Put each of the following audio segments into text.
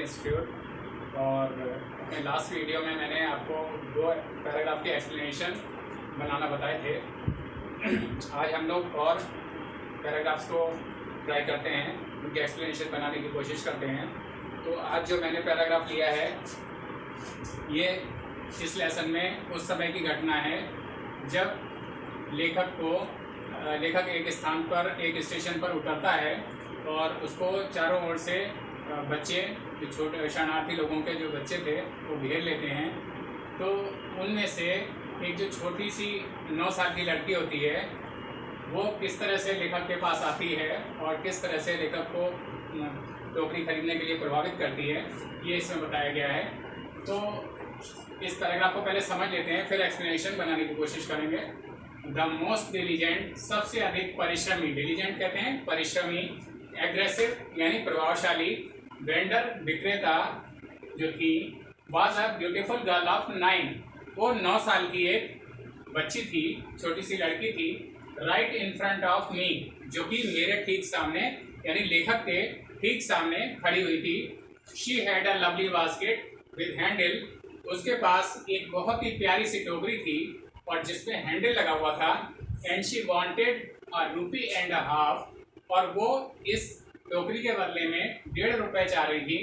Institute. और अपने last video में मैंने आपको 2 पैराग्राफ के एक्सप्लेनेशन बनाना बताए थे। आज हम लोग और पैराग्राफ्स को ट्राई करते हैं, उनके एक्सप्लेनेशन बनाने की कोशिश करते हैं। तो आज जो मैंने पैराग्राफ लिया है ये इस लेसन में उस समय की घटना है जब लेखक एक स्थान पर, एक स्टेशन पर उतरता है और उसको चारों ओर से बच्चे, जो छोटे शरणार्थी लोगों के जो बच्चे थे वो घेर लेते हैं। तो उनमें से एक जो छोटी सी 9 साल की लड़की होती है वो किस तरह से लेखक के पास आती है और किस तरह से लेखक को टोकरी खरीदने के लिए प्रभावित करती है, ये इसमें बताया गया है। तो इस पैराग्राफ को पहले समझ लेते हैं, फिर एक्सप्लेनेशन बनाने की कोशिश करेंगे। द मोस्ट डिलीजेंट, सबसे अधिक परिश्रमी, डिलीजेंट कहते हैं परिश्रमी, एग्रेसिव यानी प्रभावशाली, वेंडर विक्रेता जो थी, was a beautiful girl of 9, वो 9 साल की एक बच्ची थी, छोटी सी लड़की थी। Right in front of me, जो कि मेरे ठीक सामने यानी लेखक के ठीक सामने खड़ी हुई थी। She had a lovely basket with handle, उसके पास एक बहुत ही प्यारी सी टोकरी थी और जिसमें हैंडल लगा हुआ था। एंड शी वांटेड अ ₹1.5 रुपये, और वो इस टोकरी के बदले में ₹1.5 चाह रही थी,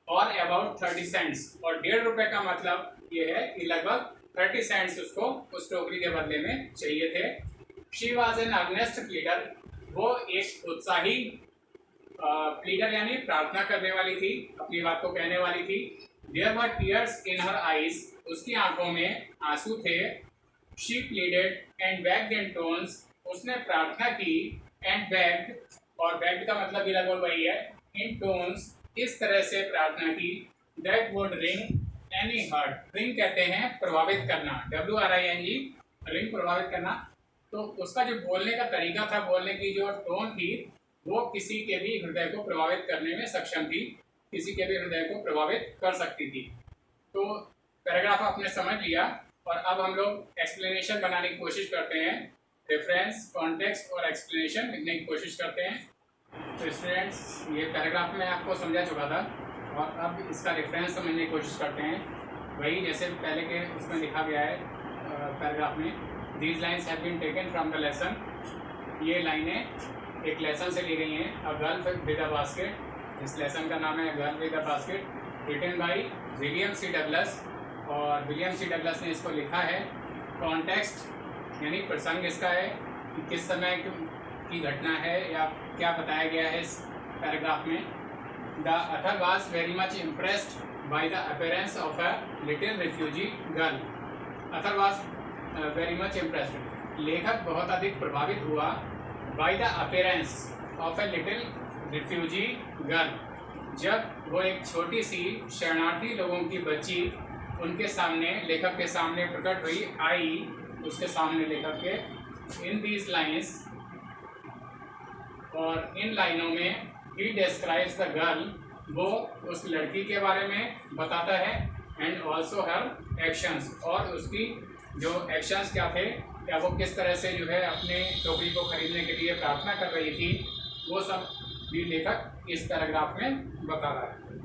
और अबाउट 30 सेंट्स, और ₹1.5 का मतलब ये है कि लगभग 30 सेंट्स उसको उस टोकरी के बदले में चाहिए थे। She was an earnest pleader, वो एक उत्साही प्लीडर यानी प्रार्थना करने वाली थी, अपनी बात को कहने वाली थी। There were tears in her eyes, उसकी आंखों में आंसू थे। She pleaded and begged in tones, उसने प्रार्थना की, एंड बेग्ड, और बेग्ड का मतलब भी लगभग वही है, इन टोन्स, इस तरह से प्रार्थना की, that would ring any heart. Ring कहते हैं प्रभावित करना, WRING, रिंग प्रभावित करना। तो उसका जो बोलने का तरीका था, बोलने की जो टोन थी, वो किसी के भी हृदय को प्रभावित करने में सक्षम थी, किसी के भी हृदय को प्रभावित कर सकती थी। तो पैराग्राफ आपने समझ लिया, और अब हम लोग एक्सप्लेनेशन बनाने की कोशिश करते हैं। रेफरेंस, कॉन्टेक्स्ट और एक्सप्लेनेशन लिखने की कोशिश करते हैं। तो स्टूडेंट्स, ये पैराग्राफ मैं आपको समझा चुका था और अब इसका रेफरेंस समझने की कोशिश करते हैं। वही जैसे पहले के उसमें लिखा गया है पैराग्राफ में, these lines have been taken from the lesson, ये लाइनें एक लेसन से ली गई हैं। A girl with a basket, इस लेसन का नाम है girl with a basket, written by William C Douglas, और विलियम सी डगलस ने इसको लिखा है। कॉन्टेक्स्ट यानी प्रसंग इसका है कि किस समय की घटना है या क्या बताया गया है इस पैराग्राफ में। The author was very much impressed by the appearance of a little refugee girl. Author was very much impressed, लेखक बहुत अधिक प्रभावित हुआ, by the appearance of a little refugee girl, जब वो एक छोटी सी शरणार्थी लोगों की बच्ची उनके सामने, लेखक के सामने प्रकट हुई, आई उसके सामने लेखक के। इन दीज लाइन्स, और इन लाइनों में, ही डिस्क्राइब्स द गर्ल, वो उस लड़की के बारे में बताता है, एंड ऑल्सो हर एक्शंस, और उसकी जो एक्शंस क्या थे, या वो किस तरह से जो है अपने टोकरी को खरीदने के लिए प्रार्थना कर रही थी, वो सब भी लेखक इस पैराग्राफ में बता रहा है।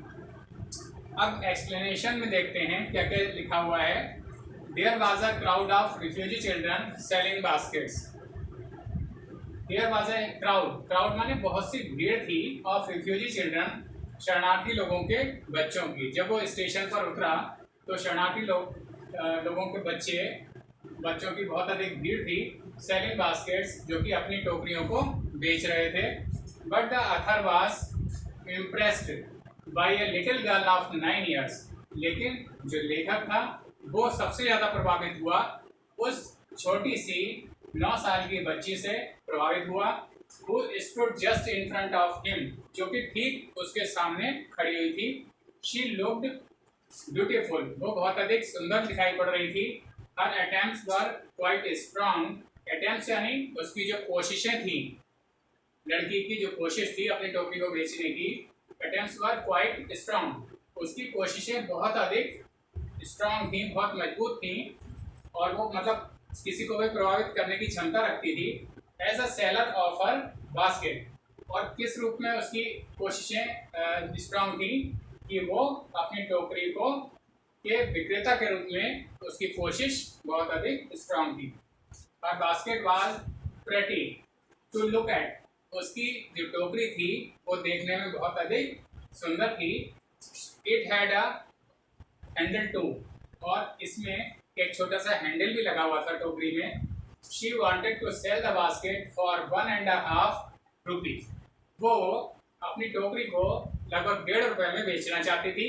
अब एक्सप्लेनेशन में देखते हैं क्या क्या लिखा हुआ है। There was a crowd of refugee children selling baskets. There was a crowd, crowd माने बहुत सी भीड़ थी, ऑफ रिफ्यूजी चिल्ड्रन, शरणार्थी लोगों के बच्चों की। जब वो स्टेशन पर उतरा तो शरणार्थी लोगों के बच्चों की बहुत अधिक भीड़ थी। सेलिंग बास्केट्स, जो कि अपनी टोकरियों को बेच रहे थे। But the author was impressed by a little girl of 9 years, लेकिन जो लेखक था वो सबसे ज़्यादा प्रभावित हुआ उस छोटी सी 9 साल की बच्ची से प्रभावित हुआ। Who stood just in front of him, जो कि ठीक उसके सामने खड़ी हुई थी। She looked beautiful, वो बहुत अधिक सुंदर दिखाई पड़ रही थी। Her attempts were quite strong, attempts यानी उसकी जो कोशिशें थी, लड़की की जो कोशिश थी अपनी टोकरी को बेचने की, attempts were quite strong, उसकी कोशिशें बहुत अधिक स्ट्रांग थी, बहुत मजबूत थी, और वो मतलब किसी को भी प्रभावित करने की क्षमता रखती थी। As a seller of her basket, और किस रूप में उसकी कोशिशें स्ट्रांग थी, कि वो अपनी टोकरी को के विक्रेता के रूप में उसकी कोशिश बहुत अधिक स्ट्रांग थी। और basket was pretty to look at, उसकी जो टोकरी थी वो देखने में बहुत अधिक सुंदर थी। It had a handle too, और इसमें एक छोटा सा हैंडल भी लगा हुआ था टोकरी में। She wanted to sell the basket for 1.5 rupees, वो अपनी टोकरी को लगभग 1.5 रुपए में बेचना चाहती थी।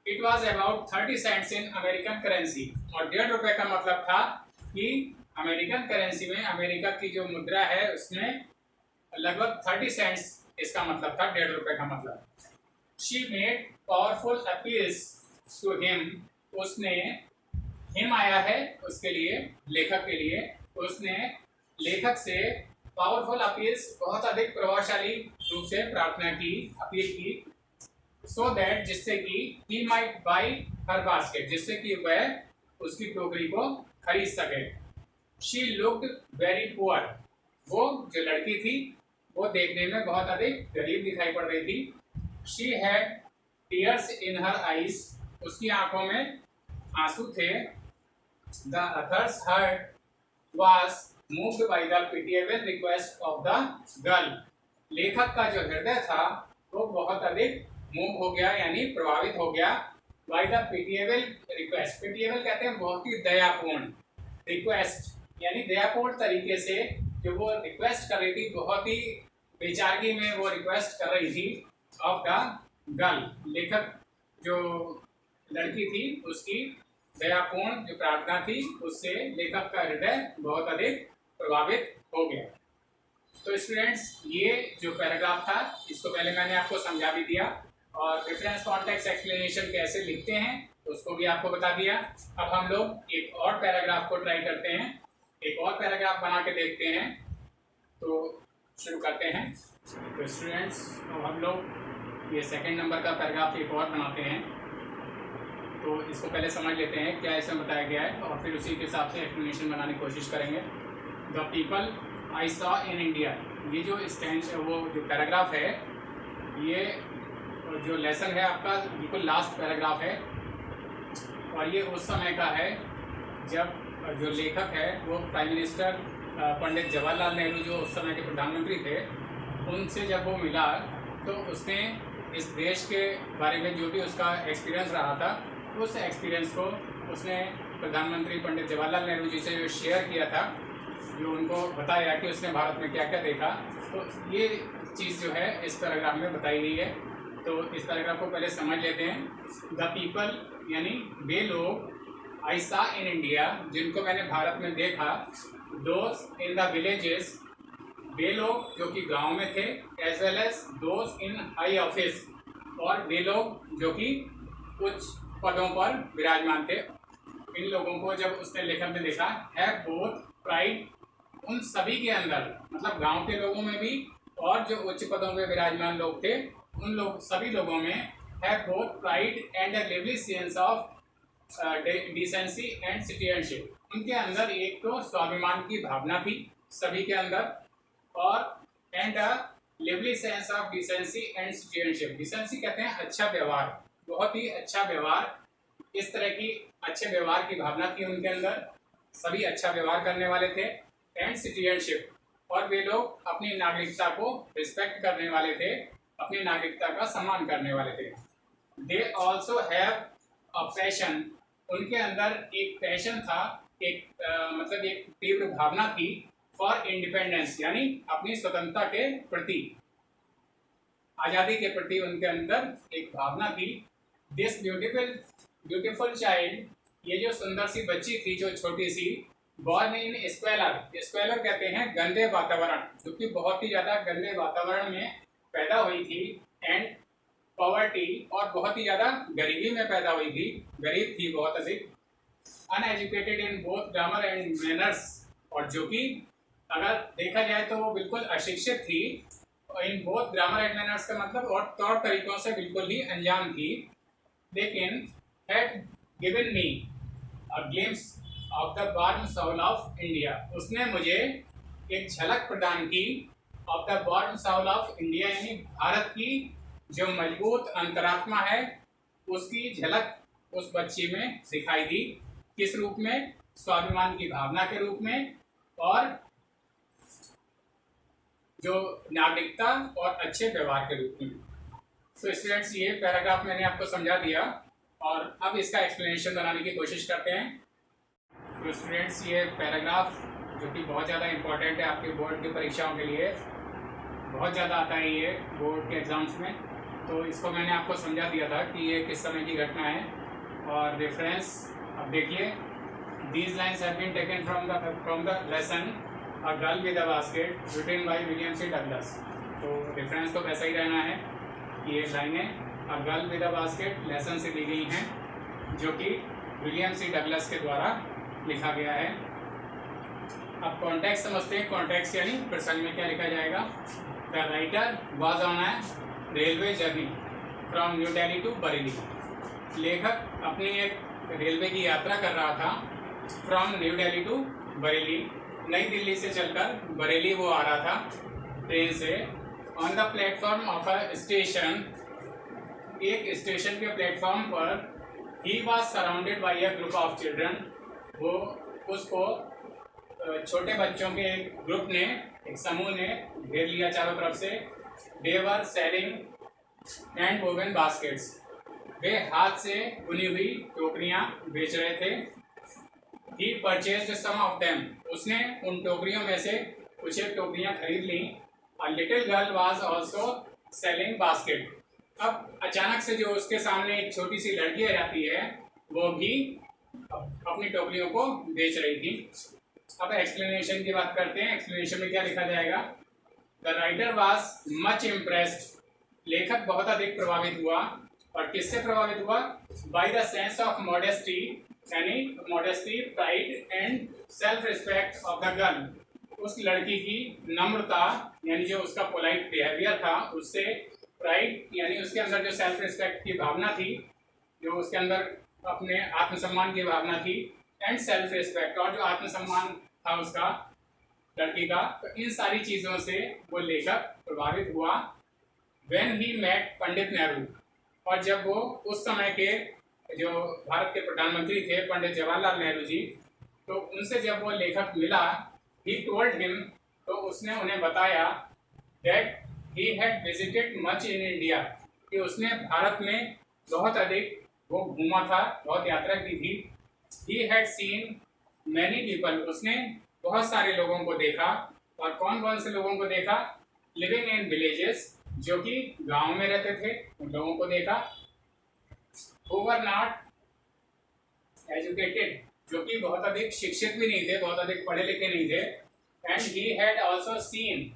It was about 30 cents in American currency, और 1.5 रुपए का मतलब था कि अमेरिकन करेंसी में, अमेरिका की जो मुद्रा है उसमें लगभग 30 सेंट्स इसका मतलब था, 1.5 रुपए का मतलब। She made powerful appeals to him, उसने हिम आया है उसके लिए, लेखक के लिए, उसने लेखक से पावरफुल अपील्स, बहुत अधिक प्रभावशाली रूप से प्रार्थना की, अपील की। सो दैट, जिससे कि he might by her basket, जिससे कि वह उसकी टोकरी को खरीद सके। शी लुक्ड वेरी पुअर, वो जो लड़की थी वो देखने में बहुत अधिक गरीब दिखाई पड़ रही थी। She had tears in her eyes, उसकी आंखों में आंसू थे। The others heart was moved by the pitiable request of the girl, लेखक का जो हृदय था वो बहुत अधिक मूव हो गया, यानी प्रभावित हो गया। By the pitiable request, pitiable कहते हैं बहुत ही दयापूर्ण, रिक्वेस्ट यानी दयापूर्ण तरीके से जो वो रिक्वेस्ट कर रही थी, बहुत ही बेचारगी में वो रिक्वेस्ट कर रही थी। ऑफ द गर्ल, लेखक जो लड़की थी उसकी दयापूर्ण जो प्रार्थना थी, उससे लेखक का हृदय बहुत अधिक प्रभावित हो गया। तो स्टूडेंट्स, ये जो पैराग्राफ था इसको पहले मैंने आपको समझा भी दिया, और रेफरेंस कॉन्टेक्स्ट एक्सप्लेनेशन कैसे लिखते हैं उसको भी आपको बता दिया। अब हम लोग एक और पैराग्राफ को ट्राई करते हैं, एक और पैराग्राफ बना के देखते हैं। तो शुरू करते हैं। तो स्टूडेंट्स, हम लोग ये सेकंड नंबर का पैराग्राफ एक और बनाते हैं। तो इसको पहले समझ लेते हैं क्या इसमें बताया गया है, और फिर उसी के हिसाब से एक्सप्लेनेशन बनाने की कोशिश करेंगे। The people I saw in India, ये जो स्टैंड वो जो पैराग्राफ है, ये जो लेसन है आपका बिल्कुल लास्ट पैराग्राफ है, और ये उस समय का है जब जो लेखक है वो प्राइम मिनिस्टर पंडित जवाहरलाल नेहरू, जो उस समय के प्रधानमंत्री थे, उनसे जब वो मिला तो उसने इस देश के बारे में जो भी उसका एक्सपीरियंस रहा था, उस एक्सपीरियंस को उसने प्रधानमंत्री पंडित जवाहरलाल नेहरू जी से जो शेयर किया था, जो उनको बताया कि उसने भारत में क्या क्या देखा। तो ये चीज़ जो है इस पैराग्राफ में बताई गई है। तो इस पैराग्राफ को पहले समझ लेते हैं। द पीपल यानी वे लोग, आई सॉ इन इंडिया, जिनको मैंने भारत में देखा, दोज इन द विलेजेस, वे लोग जो कि गांव में थे, as well as those in high office, और वे लोग जो कि उच्च पदों पर विराजमान थे। इन लोगों को जब उसने लेखन में देखा, है बोथ प्राइड, उन सभी के अंदर, मतलब गांव के लोगों में भी और जो उच्च पदों में विराजमान लोग थे, उन लोग सभी लोगों में है both pride and a lively sense of decency and citizenship, उनके अंदर एक तो स्वाभिमान की भावना थी सभी के अंदर, और and a lively sense of decency and citizenship, decency कहते हैं अच्छा व्यवहार, बहुत ही अच्छा व्यवहार, इस तरह की अच्छे व्यवहार की भावना थी उनके अंदर, सभी अच्छा व्यवहार करने वाले थे। एंड सिटीजनशिप, और वे लोग अपनी नागरिकता को रिस्पेक्ट करने वाले थे, अपनी नागरिकता का सम्मान करने वाले थे। They also have a passion, उनके अंदर एक पैशन था, एक मतलब एक तीव्र भावना थी, फॉर इंडिपेंडेंस यानी अपनी स्वतंत्रता के प्रति, आज़ादी के प्रति उनके अंदर एक भावना थी। दिस ब्यूटीफुल चाइल्ड, ये जो सुंदर सी बच्ची थी, जो छोटी सी, बॉर्न इन स्क्वेलर, स्क्वेलर कहते हैं गंदे वातावरण, जो कि बहुत ही ज़्यादा गंदे वातावरण में पैदा हुई थी, एंड पॉवर्टी, और बहुत ही ज़्यादा गरीबी में पैदा हुई थी, गरीब थी बहुत अधिक। Uneducated in both grammar and manners, और जो कि अगर देखा जाए तो वो बिल्कुल अशिक्षित थी, in both grammar and manners का मतलब और तौर तरीकों से बिल्कुल ही अनजान थी। लेकिन had given me a glimpse of the warm Saul of India, उसने मुझे एक झलक प्रदान की, of the warm Saul of India यानी भारत की जो मजबूत अंतरात्मा है उसकी झलक उस बच्ची में दिखाई दी। किस रूप में? स्वाभिमान की भावना के रूप में और जो नागरिकता और अच्छे व्यवहार के रूप में। तो स्टूडेंट्स, ये पैराग्राफ मैंने आपको समझा दिया और अब इसका एक्सप्लेनेशन बनाने की कोशिश करते हैं। तो स्टूडेंट्स, ये पैराग्राफ जो कि बहुत ज़्यादा इम्पोर्टेंट है आपके बोर्ड की परीक्षाओं के लिए, बहुत ज़्यादा आता है ये बोर्ड के एग्ज़ाम्स में। तो इसको मैंने आपको समझा दिया था कि ये किस समय की घटना है। और रेफरेंस अब देखिए, these lines have been taken from the lesson a girl with a basket written by William C Douglas. तो रेफरेंस तो वैसा ही रहना है कि ये लाइनें a girl with a basket lesson से ली गई हैं, जो कि विलियम सी डगलस के द्वारा लिखा गया है। अब कॉन्टेक्स्ट समझते हैं। कॉन्टेक्स्ट यानी प्रसंग में क्या लिखा जाएगा। The writer was on a railway journey from New Delhi to Bareilly. लेखक अपनी एक रेलवे की यात्रा कर रहा था फ्रॉम न्यू दिल्ली टू बरेली। नई दिल्ली से चलकर बरेली वो आ रहा था ट्रेन से। On the platform of a station, एक स्टेशन के प्लेटफॉर्म पर he was surrounded by a group of children. वो उसको छोटे बच्चों के एक ग्रुप ने, एक समूह ने घेर लिया चारों तरफ से। They were selling hand woven baskets. वे हाथ से बुनी हुई टोकरियां बेच रहे थे। He purchased some of them. उसने उन टोकरियों में से कुछ एक टोकरियां खरीद ली। A little girl was also selling basket. अब अचानक से जो उसके सामने एक छोटी सी लड़की आ जाती है, वो भी अपनी टोकरियों को बेच रही थी। अब एक्सप्लेनेशन की बात करते हैं। एक्सप्लेनेशन में क्या लिखा जाएगा। The writer was much impressed. लेखक बहुत अधिक प्रभावित हुआ। और किससे प्रभावित हुआ? By the sense of modesty, यानी modesty, pride and self respect of the girl. उस लड़की की नम्रता, यानी जो उसका पोलाइट बिहेवियर था, उससे प्राइड यानी उसके अंदर जो सेल्फ रिस्पेक्ट की भावना थी, जो उसके अंदर अपने आत्मसम्मान की भावना थी, एंड सेल्फ रिस्पेक्ट, और जो आत्मसम्मान था उसका लड़की का, तो इन सारी चीज़ों से वो लेखक प्रभावित हुआ। When he met Pandit Nehru. और जब वो उस समय के जो भारत के प्रधानमंत्री थे पंडित जवाहरलाल नेहरू जी, तो उनसे जब वो लेखक मिला, ही टोल्ड हिम, तो उसने उन्हें बताया that he had visited much in India, कि उसने भारत में बहुत अधिक वो घूमा था, बहुत यात्रा की थी। He had seen many people. उसने बहुत सारे लोगों को देखा। और कौन कौन से लोगों को देखा? लिविंग इन विलेजेस, जो कि गांव में रहते थे, उन लोगों को देखा। हु वर नॉट एजुकेटेड, जो कि बहुत अधिक शिक्षित भी नहीं थे, बहुत अधिक पढ़े लिखे नहीं थे। And he had also seen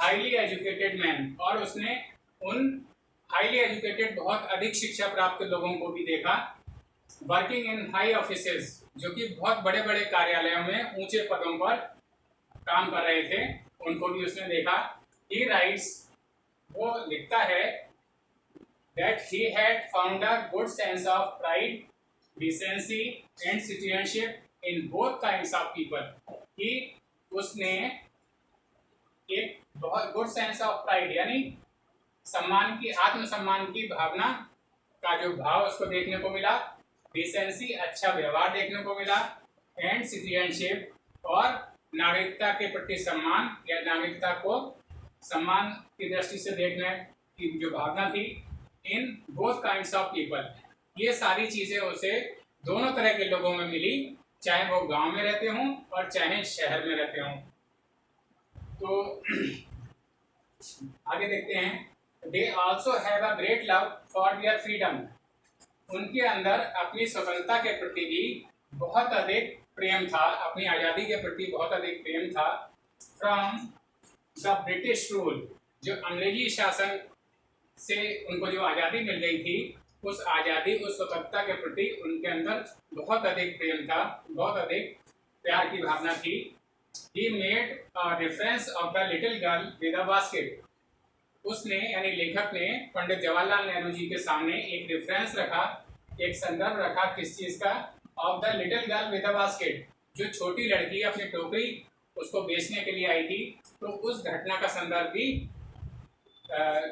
highly educated man. और उसने उन हाईली एजुकेटेड, बहुत अधिक शिक्षा प्राप्त लोगों को भी देखा। वर्किंग इन हाई ऑफिसेज, जो कि बहुत बड़े बड़े कार्यालयों में ऊंचे पदों पर काम कर रहे थे, उनको भी उसने देखा। ही राइट्स, वो लिखता है that he had found a good sense of pride, decency and citizenship in both kinds of people। कि उसने एक बहुत गुड सेंस ऑफ प्राइड, यानी सम्मान की, आत्मसम्मान की भावना का जो भाव उसको देखने को मिला। डिसेंसी, अच्छा व्यवहार देखने को मिला। एंड सिटीजनशिप, और नागरिकता के प्रति सम्मान या नागरिकता को सम्मान की दृष्टि से देखने की जो भावना थी। In both kinds of people, ये सारी चीजें उसे दोनों तरह के लोगों में मिली, चाहे वो गांव में रहते हों और चाहे शहर में रहते हों। तो आगे देखते हैं। They also have a great love for their freedom. उनके अंदर अपनी स्वतंत्रता के प्रति भी बहुत अधिक प्रेम था, अपनी आज़ादी के प्रति बहुत अधिक प्रेम था। फ्रॉम द ब्रिटिश रूल, जो अंग्रेजी शासन से उनको जो आज़ादी मिल गई थी, उस आज़ादी, उस स्वतंत्रता के प्रति उनके अंदर बहुत अधिक प्रेम था, बहुत अधिक प्यार की भावना थी। He made a reference of the little girl with a basket। उसने, यानी लेखक ने पंडित जवाहरलाल नेहरू जी के सामने एक रेफरेंस रखा, एक संदर्भ रखा, किस चीज का? Of the little girl with a basket, जो छोटी लड़की अपनी टोकरी उसको बेचने के लिए आई थी। तो उस घटना का संदर्भ भी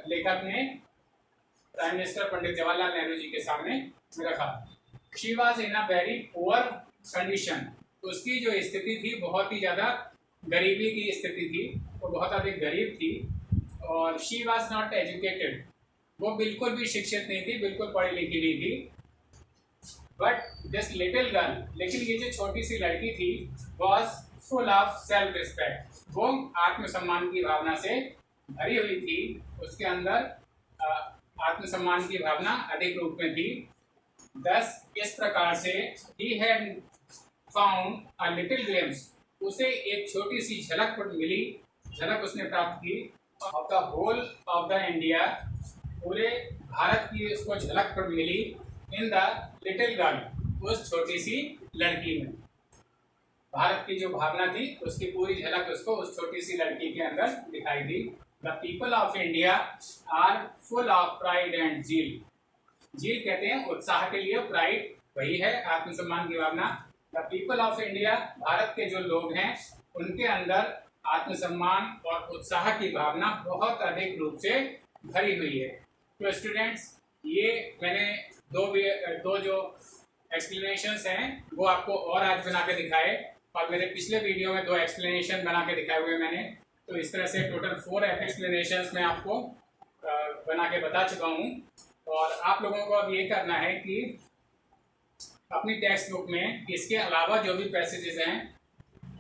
लेखक ने प्राइम मिनिस्टर पंडित जवाहरलाल नेहरू जी के सामने रखा। She was in a very poor condition, उसकी जो स्थिति थी बहुत ही ज़्यादा गरीबी की स्थिति थी, वो बहुत अधिक गरीब थी। और शी वॉज नॉट एजुकेटेड, वो बिल्कुल भी शिक्षित नहीं थी, बिल्कुल पढ़ी लिखी नहीं थी। बट दिस लिटिल गर्ल, लेकिन ये जो छोटी सी लड़की थी, was full of self respect, वो आत्मसम्मान की भावना से भरी हुई थी। उसके अंदर आत्मसम्मान की भावना अधिक रूप में थी। दस इस प्रकार से he had found a little glimpse, उसे एक छोटी सी झलक मिली, झलक उसने प्राप्त की of the whole of the India, पूरे भारत की उसको झलक मिली in the little girl, उस छोटी सी लड़की में। भारत की जो भावना थी उसकी पूरी झलक उसको उस छोटी सी लड़की के अंदर दिखाई दी। The people of India are full of pride and zeal, जील कहते हैं उत्साह के लिए, प्राइड वही है आत्मसम्मान की भावना। The people of India, Bharat के जो लोग हैं उनके अंदर आत्मसम्मान और उत्साह की भावना बहुत अधिक रूप से भरी हुई है। तो स्टूडेंट्स, ये मैंने दो जो एक्सप्लेनेशंस हैं वो आपको और आज बना के दिखाए, और मेरे पिछले वीडियो में 2 एक्सप्लेनेशन बना के दिखाए हुए मैंने। तो इस तरह से टोटल 4 एक्सप्लेनेशंस मैं आपको बना के बता चुका हूँ। और आप लोगों को अब ये करना है कि अपनी टेक्स्ट बुक में इसके अलावा जो भी पैसेजेस हैं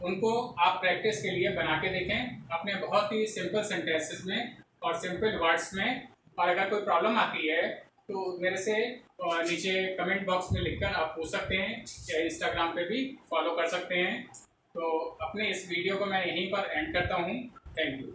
उनको आप प्रैक्टिस के लिए बना के देखें अपने बहुत ही सिंपल सेंटेंसेस में और सिंपल वर्ड्स में। और अगर कोई प्रॉब्लम आती है तो मेरे से नीचे कमेंट बॉक्स में लिखकर आप पूछ सकते हैं, या इंस्टाग्राम पे भी फॉलो कर सकते हैं। तो अपने इस वीडियो को मैं यहीं पर एंड करता हूँ। Thank you.